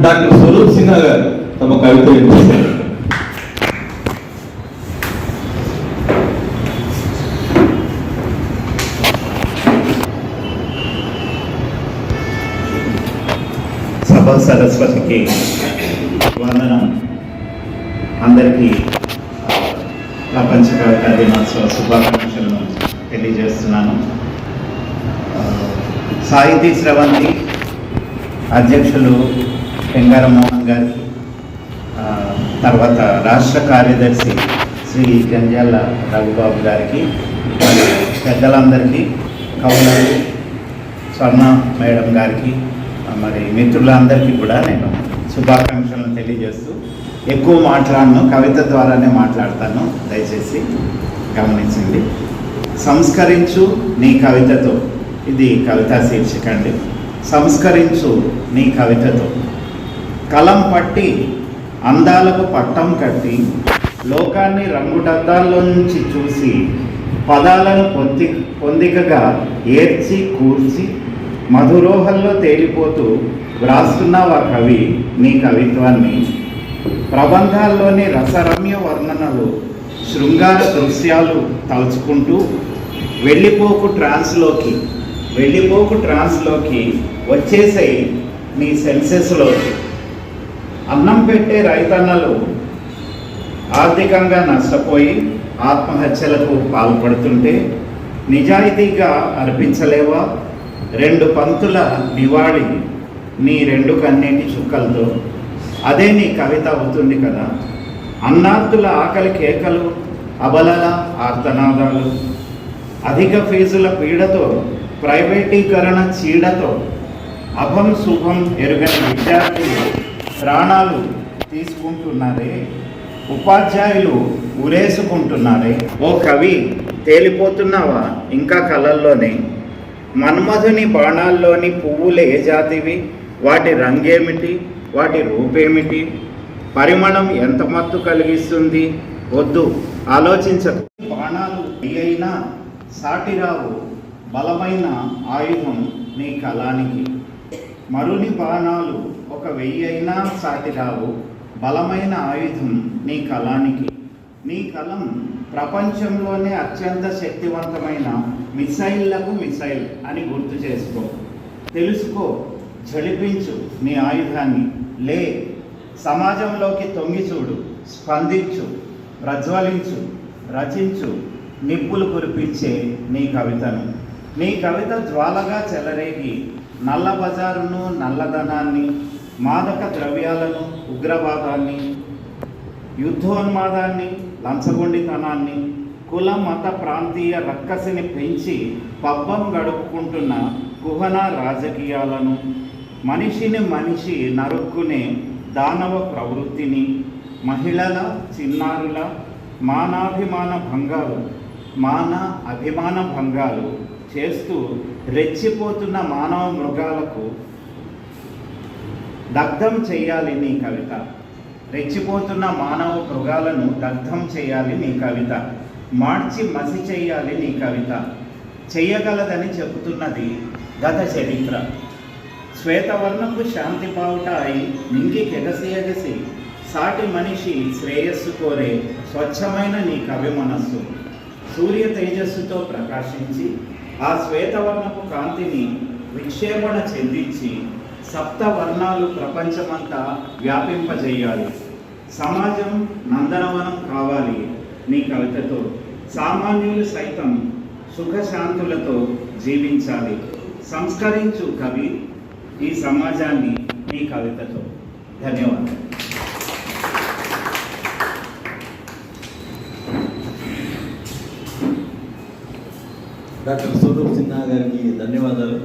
Doctor Swaroop Sinha గారు తమ కవిత వినిపిస్తారు. సభ సరస్వతికి వందనం. అందరికీ ప్రపంచ కవితా దినోత్సవ శుభాకాంక్షలను తెలియజేస్తున్నాను. సాహితీ స్రవంతి అధ్యక్షులు పెంగార మోహన్ గారికి, తర్వాత రాష్ట్ర కార్యదర్శి శ్రీ జంజాల రఘుబాబు గారికి, మరి పెద్దలందరికీ, కవులకు, స్వర్ణ మేడం గారికి, మరి మిత్రులందరికీ కూడా నేను శుభాకాంక్షలను తెలియజేస్తూ ఎక్కువ మాట్లాడను, కవిత ద్వారానే మాట్లాడతాను, దయచేసి గమనించండి. సంస్కరించు నీ కవితతో, ఇది కవితా శీర్షిక అండి. సంస్కరించు నీ కవితతో, కలం పట్టి అందాలకు పట్టం కట్టి లోకాన్ని రంగుడద్దాల్లో నుంచి చూసి పదాలను పొందికగా ఏర్చి కూర్చి మధురోహల్లో తేలిపోతూ వ్రాస్తున్నావా కవి నీ కవిత్వాన్ని. ప్రబంధాల్లోని రసరమ్య వర్ణనలు, శృంగార దృశ్యాలు తలుచుకుంటూ వెళ్ళిపోకు ట్రాన్స్లోకి వచ్చేసాయి నీ సెన్సెస్లోకి. అన్నం పెట్టే రైతన్నలు ఆర్థికంగా నష్టపోయి ఆత్మహత్యలకు పాల్పడుతుంటే నిజాయితీగా అర్పించలేవా 2 పంక్తుల నివాళి నీ 2 కన్నీటి చుక్కలతో? అదే నీ కవిత అవుతుంది కదా. అన్నార్థుల ఆకలి కేకలు, అబలల ఆర్తనాదాలు, అధిక ఫీజుల పీడతో, ప్రైవేటీకరణ చీడతో అభం శుభం ఎరుగని విద్యార్థులు ప్రాణాలు తీసుకుంటున్నారే, ఉపాధ్యాయులు ఉరేసుకుంటున్నారే. ఓ కవి, తేలిపోతున్నావా ఇంకా కళల్లోనే? మన్మధుని బాణాల్లోని పువ్వులు ఏ జాతివి? వాటి రంగేమిటి? వాటి రూపేమిటి? పరిమళం ఎంత మత్తు కలిగిస్తుంది? వద్దు, ఆలోచించకు. బాణాలు అయినా సాటిరావు బలమైన ఆయుధం నీ కళానికి. మరుని బాణాలు 1000 అయినా సాటిరావు బలమైన ఆయుధం నీ కళానికి. నీ కలం ప్రపంచంలోనే అత్యంత శక్తివంతమైన మిసైళ్లకు మిసైల్ అని గుర్తు చేసుకో, తెలుసుకో, ఝళిపించు నీ ఆయుధాన్ని. లే, సమాజంలోకి తొంగి చూడు, స్పందించు, ప్రజ్వలించు, రచించు, నిప్పులు కురిపించే నీ కవితను. నీ కవిత జ్వాలగా చెలరేగి నల్ల బజారును, నల్లధనాన్ని, మాదక ద్రవ్యాలను, ఉగ్రవాదాన్ని, యుద్ధోన్మాదాన్ని, లంచగొండితనాన్ని, కుల మత ప్రాంతీయ రక్కసిని పెంచి పబ్బం గడుపుకుంటున్న కుహన రాజకీయాలను, మనిషిని మనిషి నరుక్కునే దానవ ప్రవృత్తిని, మహిళల చిన్నారుల అభిమాన భంగాలు చేస్తూ రెచ్చిపోతున్న మానవ మృగాలకు దగ్ధం చేయాలి నీ కవిత. రెచ్చిపోతున్న మానవ మృగాలను దగ్ధం చేయాలి నీ కవిత. మార్చి మసి చేయాలి నీ కవిత. చెయ్యగలదని చెబుతున్నది గత చరిత్ర. శ్వేతవర్ణపు శాంతి పావుట అయి నింగి ఎగసి సాటి మనిషి శ్రేయస్సు కోరే స్వచ్ఛమైన నీ కవి మనస్సు సూర్య తేజస్సుతో ప్రకాశించి ఆ శ్వేతవర్ణపు కాంతిని విక్షేపణ చెందించి సప్తవర్ణాలు ప్రపంచమంతా వ్యాపింపజేయాలి. సమాజం నందనవనం కావాలి నీ కవితతో. సామాన్యులు సైతం సుఖశాంతులతో జీవించాలి. సంస్కరించు కవి ఈ సమాజాన్ని నీ కవితతో. ధన్యవాదాలు. డాక్టర్ స్వరూప్ సిన్హా గారికి ధన్యవాదాలు.